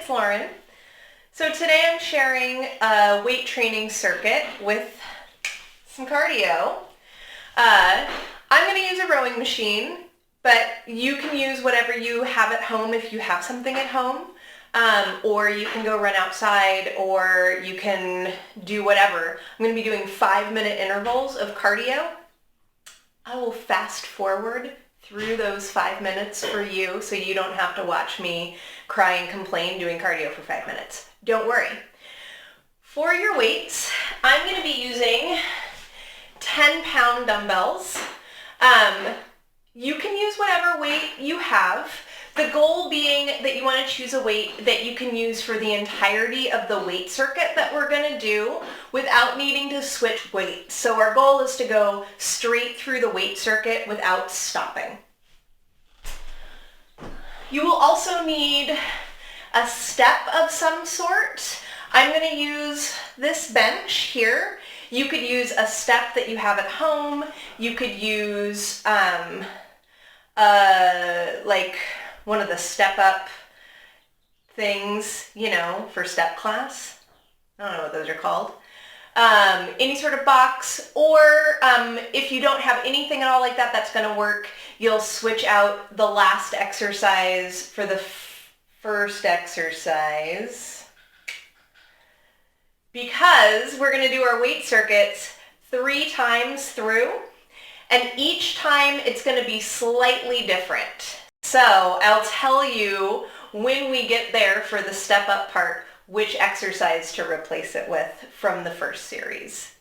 it's Lauren. So today I'm sharing a weight training circuit with some cardio. I'm going to use a rowing machine, but you can use whatever you have at home if you have something at home, or you can go run outside, or you can do whatever. I'm going to be doing 5-minute intervals of cardio. I will fast forward through those 5 minutes for you so you don't have to watch me cry and complain doing cardio for 5 minutes. Don't worry. For your weights, I'm going to be using 10-pound dumbbells. You can use whatever weight you have. The goal being that you want to choose a weight that you can use for the entirety of the weight circuit that we're going to do without needing to switch weights. So our goal is to go straight through the weight circuit without stopping. You will also need a step of some sort. I'm going to use this bench here. You could use a step that you have at home. You could use like one of the step up things, you know, for step class. I don't know what those are called. Any sort of box, or if you don't have anything at all like that, that's going to work. You'll switch out the last exercise for the first exercise, because we're going to do our weight circuits 3 times through, and each time it's going to be slightly different. So I'll tell you when we get there for the step up part which exercise to replace it with from the first series.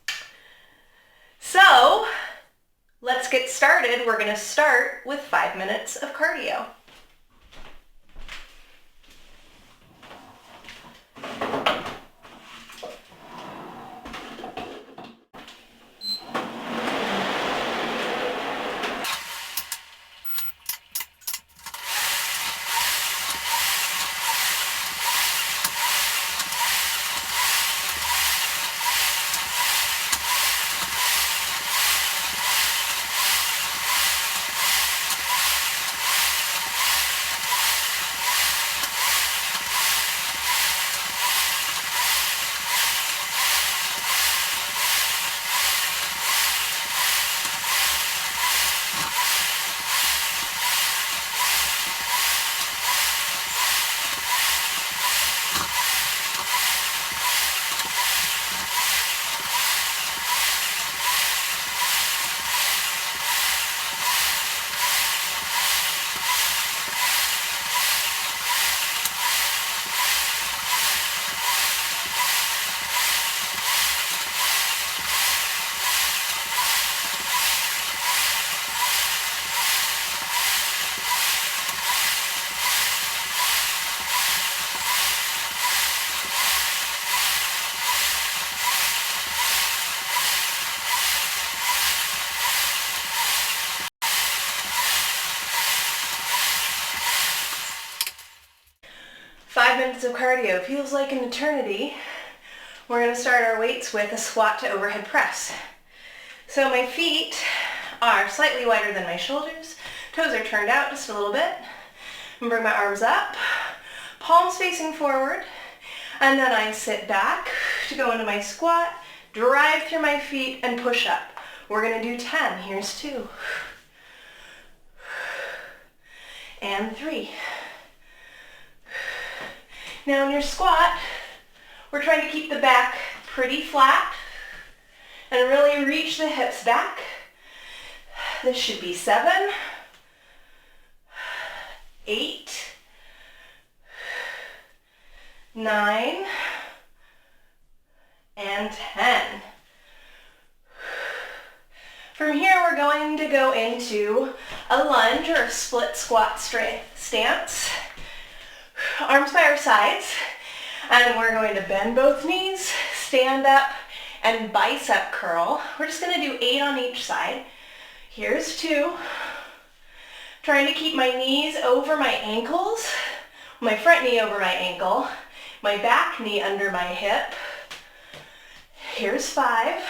So let's get started. We're going to start with 5 minutes of cardio. Minutes of cardio feels like an eternity. We're going to start our weights with a squat to overhead press. So my feet are slightly wider than my shoulders. Toes are turned out just a little bit. And bring my arms up, palms facing forward, and then I sit back to go into my squat, drive through my feet, and push up. We're going to do 10. Here's 2. And 3. Now in your squat, we're trying to keep the back pretty flat and really reach the hips back. This should be 7, 8, 9, and 10. From here, we're going to go into a lunge or a split squat stance. Arms by our sides, and we're going to bend both knees, stand up, and bicep curl. We're just going to do 8 on each side. Here's 2. Trying to keep my knees over my ankles, my front knee over my ankle, my back knee under my hip. Here's 5.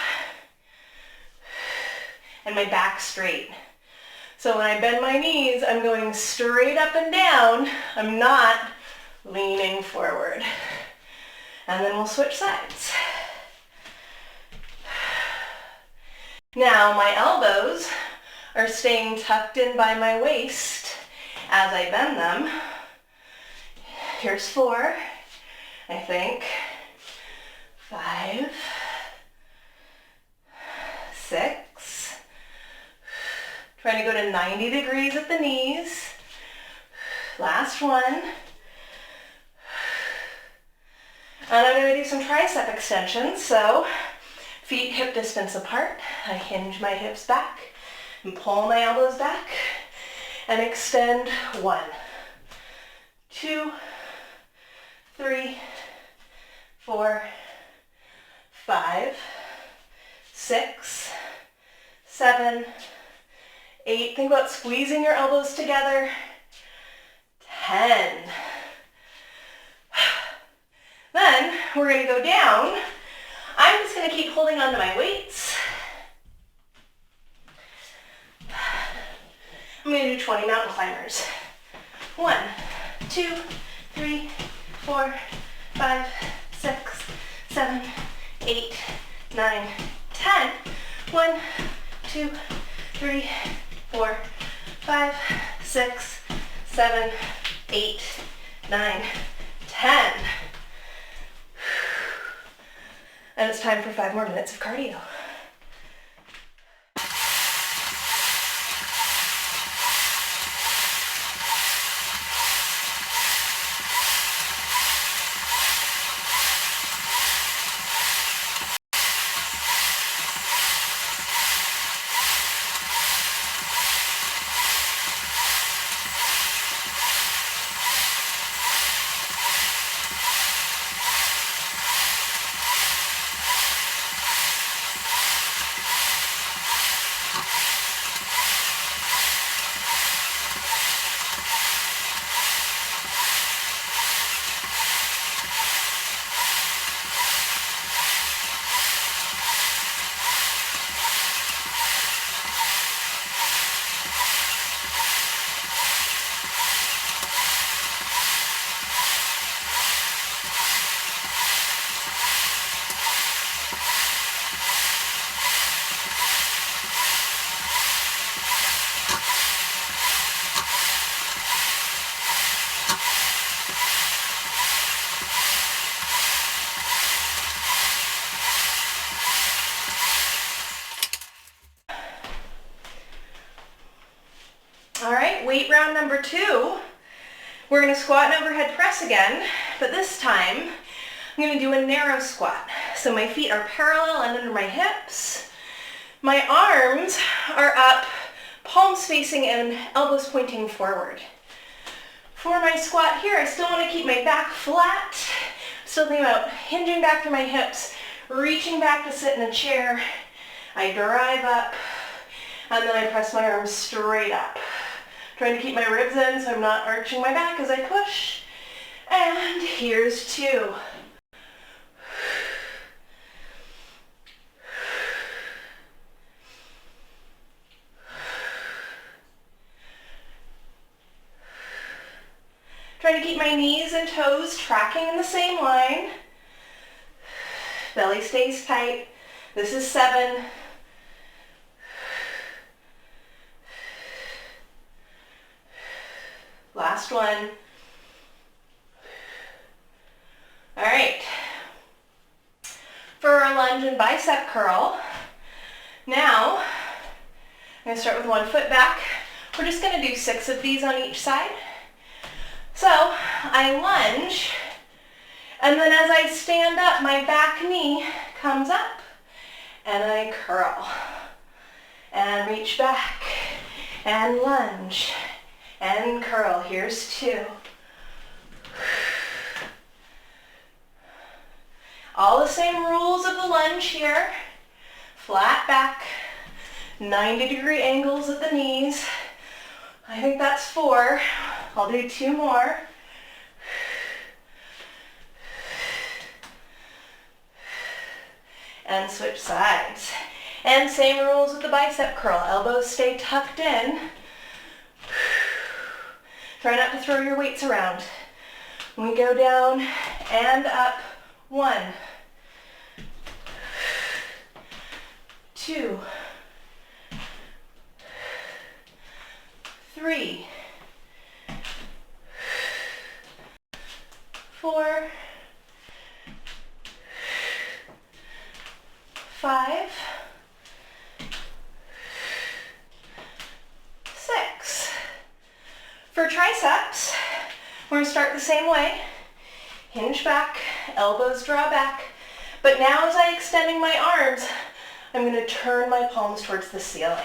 And my back straight. So when I bend my knees, I'm going straight up and down. I'm not leaning forward. And then we'll switch sides. Now my elbows are staying tucked in by my waist as I bend them. Here's 4, I think. 5, 6. Trying to go to 90 degrees at the knees. Last one. And I'm going to do some tricep extensions. So feet hip distance apart. I hinge my hips back and pull my elbows back and extend. 1, 2, 3, 4, 5, 6, 7, 8. Think about squeezing your elbows together. 10. Then we're going to go down. I'm just going to keep holding on to my weights. I'm going to do 20 mountain climbers. 1, 2, 3, 4, 5, 6, 7, 8, 9, 10. 1, 2, 3, 4, 5, 6, 7, 8, 9, 10. And it's time for 5 more minutes of cardio. All right, weight round number 2. We're going to squat and overhead press again, but this time I'm going to do a narrow squat. So my feet are parallel and under my hips. My arms are up, palms facing and elbows pointing forward. For my squat here, I still want to keep my back flat. Still thinking about hinging back through my hips, reaching back to sit in a chair. I drive up, and then I press my arms straight up. Trying to keep my ribs in so I'm not arching my back as I push. And here's 2. Trying to keep my knees and toes tracking in the same line. Belly stays tight. This is 7. Last one. All right. For our lunge and bicep curl, now I'm going to start with 1 foot back. We're just going to do 6 of these on each side. So I lunge, and then as I stand up, my back knee comes up, and I curl, and reach back, and lunge, and curl. Here's 2. All the same rules of the lunge here. Flat back, 90-degree angles at the knees. I think that's 4. I'll do 2 more. And switch sides. And same rules with the bicep curl. Elbows stay tucked in. Try not to throw your weights around. We go down and up. 1, 2, 3, 4, 5, 6. For triceps, we're going to start the same way. Hinge back, elbows draw back. But now as I'm extending my arms, I'm going to turn my palms towards the ceiling.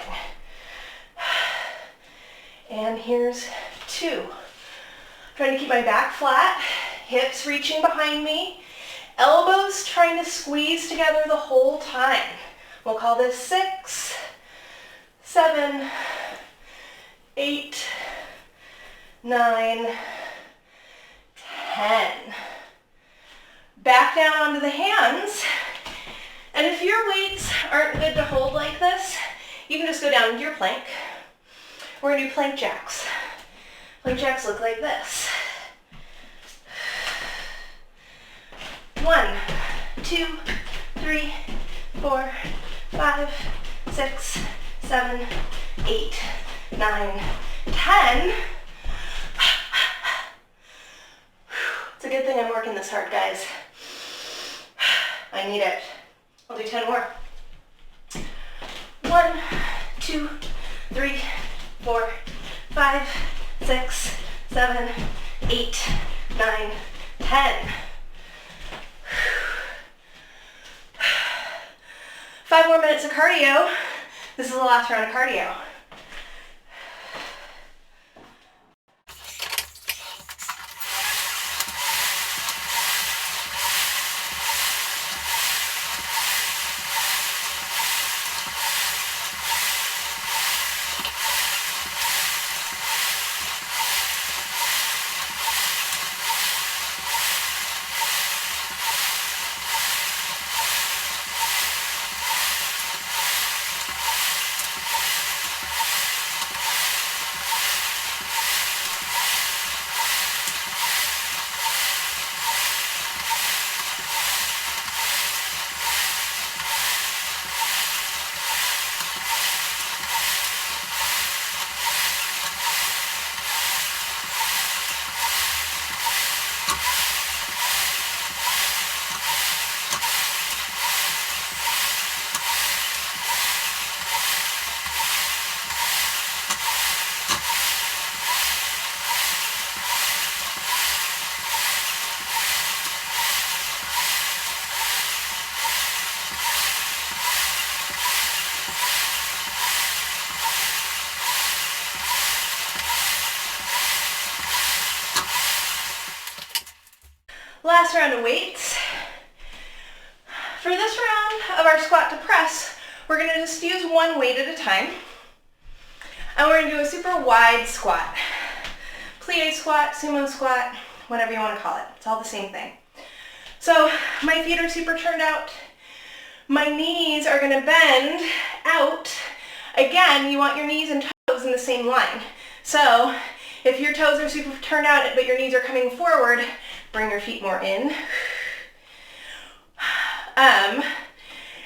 And here's 2. Trying to keep my back flat, hips reaching behind me, elbows trying to squeeze together the whole time. We'll call this 6, 7, 8, 9, 10. Back down onto the hands. And if your weights aren't good to hold like this, you can just go down into your plank. We're going to do plank jacks. Plank jacks look like this. 1, 2, 3, 4, 5, 6, 7, 8, 9, 10. It's a good thing I'm working this hard, guys. I need it. I'll do 10 more. 1, 2, 3, 4, 5, 6, 7, 8, 9, 10. 5 more minutes of cardio. This is the last round of cardio. Last round of weights. For this round of our squat to press, we're going to just use one weight at a time. And we're going to do a super wide squat. Plie squat, sumo squat, whatever you want to call it. It's all the same thing. So my feet are super turned out. My knees are going to bend out. Again, you want your knees and toes in the same line. So if your toes are super turned out but your knees are coming forward, bring your feet more in.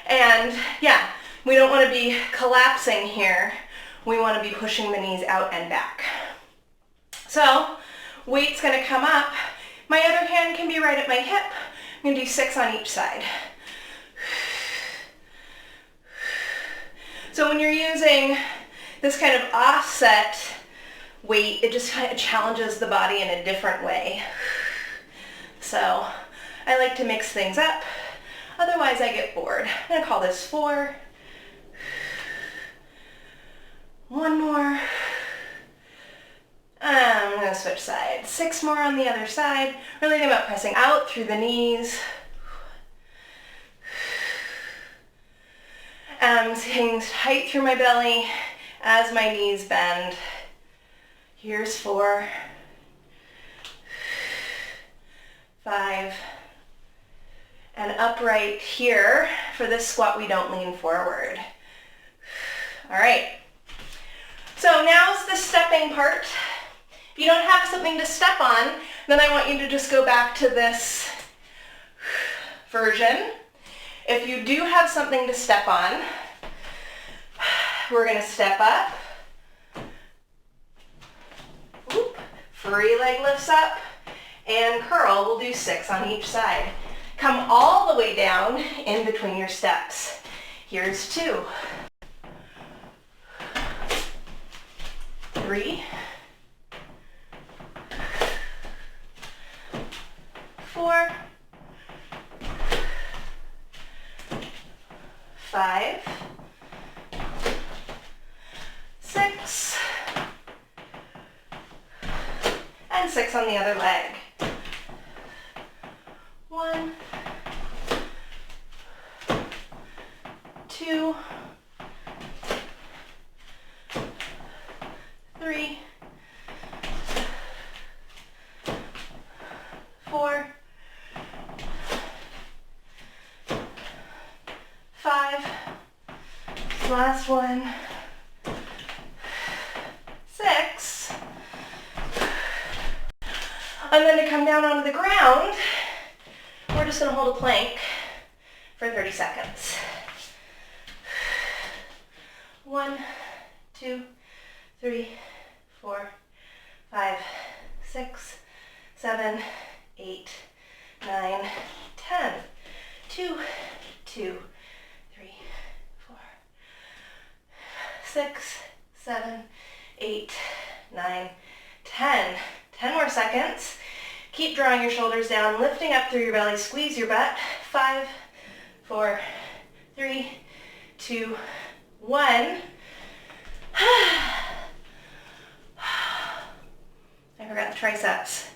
And yeah, we don't want to be collapsing here. We want to be pushing the knees out and back. So weight's going to come up. My other hand can be right at my hip. I'm going to do 6 on each side. So when you're using this kind of offset weight, it just kind of challenges the body in a different way. So I like to mix things up. Otherwise I get bored. I'm going to call this 4. 1 more. I'm going to switch sides. 6 more on the other side. Really think about pressing out through the knees. I'm staying tight through my belly as my knees bend. Here's 4. 5. And upright here. For this squat, we don't lean forward. All right. So now's the stepping part. If you don't have something to step on, then I want you to just go back to this version. If you do have something to step on, we're going to step up. Oop. Free leg lifts up and curl. We'll do 6 on each side. Come all the way down in between your steps. Here's 2, 3, 4, 5, 6, and 6 on the other leg. 1, 2, 3, 4, 5, last one, 6, and then to come down onto the ground, we're just going to hold a plank for 30 seconds. 1, 2, 3, 4, 5, 6, 7, 8, 9, 10. 2, 2, 3, 4, 6, 7, 8, 9, 10. 10 more seconds. Keep drawing your shoulders down, lifting up through your belly, squeeze your butt. 5, 4, 3, 2, 1. I forgot the triceps.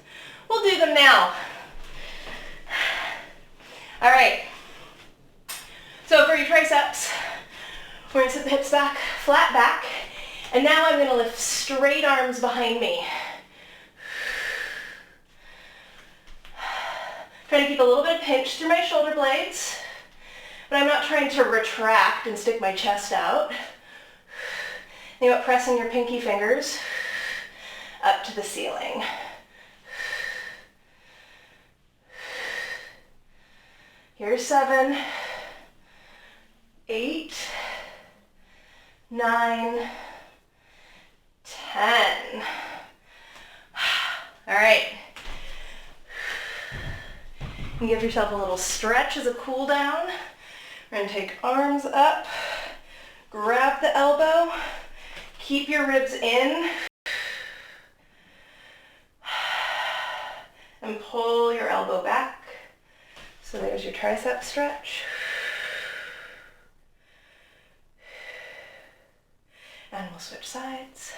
We'll do them now. All right. So for your triceps, we're going to sit the hips back, flat back, and now I'm going to lift straight arms behind me. Trying to keep a little bit of pinch through my shoulder blades, but I'm not trying to retract and stick my chest out. Think about pressing your pinky fingers up to the ceiling. Here's 7, 8, 9, 10. All right. And give yourself a little stretch as a cool down. We're going to take arms up, grab the elbow, keep your ribs in, and pull your elbow back. So there's your tricep stretch. And we'll switch sides.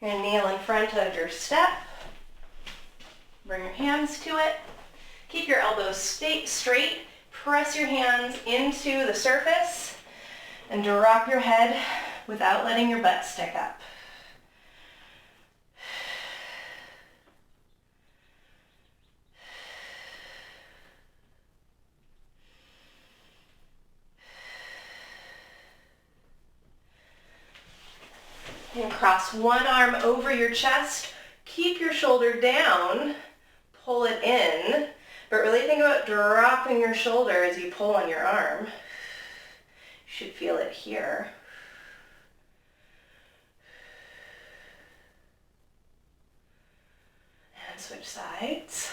You're going to kneel in front of your step. Bring your hands to it. Keep your elbows straight. Press your hands into the surface and drop your head without letting your butt stick up. And cross one arm over your chest. Keep your shoulder down. Pull it in. But really think about dropping your shoulder as you pull on your arm. You should feel it here. And switch sides.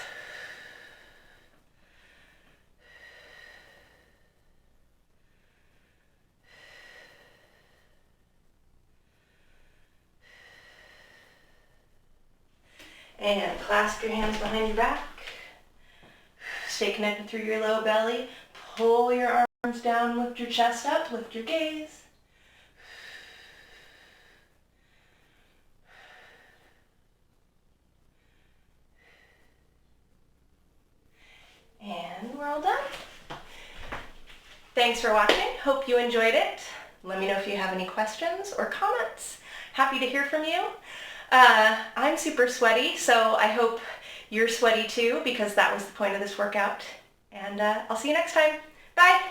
And clasp your hands behind your back. Stay connected through your low belly. Pull your arms down, lift your chest up, lift your gaze. And we're all done. Thanks for watching. Hope you enjoyed it. Let me know if you have any questions or comments. Happy to hear from you. I'm super sweaty, so I hope you're sweaty too, because that was the point of this workout. And I'll see you next time. Bye!